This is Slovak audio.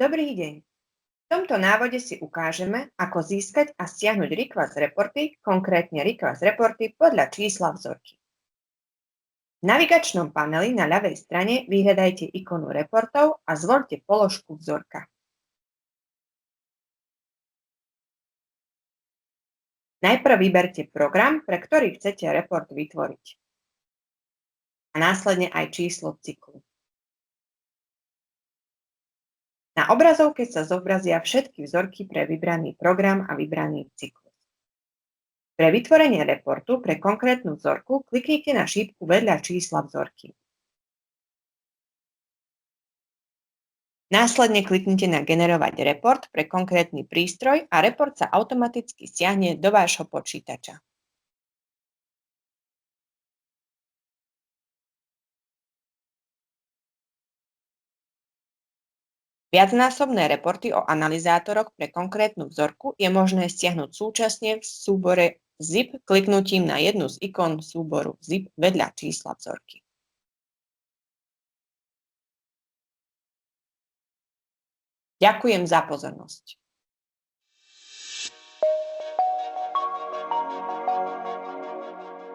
Dobrý deň. V tomto návode si ukážeme, ako získať a stiahnuť request reporty, konkrétne request reporty podľa čísla vzorky. V navigačnom paneli na ľavej strane vyhľadajte ikonu reportov a zvoľte položku vzorka. Najprv vyberte program, pre ktorý chcete report vytvoriť. A následne aj číslo cyklu. Na obrazovke sa zobrazia všetky vzorky pre vybraný program a vybraný cyklus. Pre vytvorenie reportu pre konkrétnu vzorku kliknite na šípku vedľa čísla vzorky. Následne kliknite na Generovať report pre konkrétny prístroj a report sa automaticky stiahne do vášho počítača. Viacnásobné reporty o analyzátoroch pre konkrétnu vzorku je možné stiahnuť súčasne v súbore ZIP kliknutím na jednu z ikon súboru ZIP vedľa čísla vzorky. Ďakujem za pozornosť.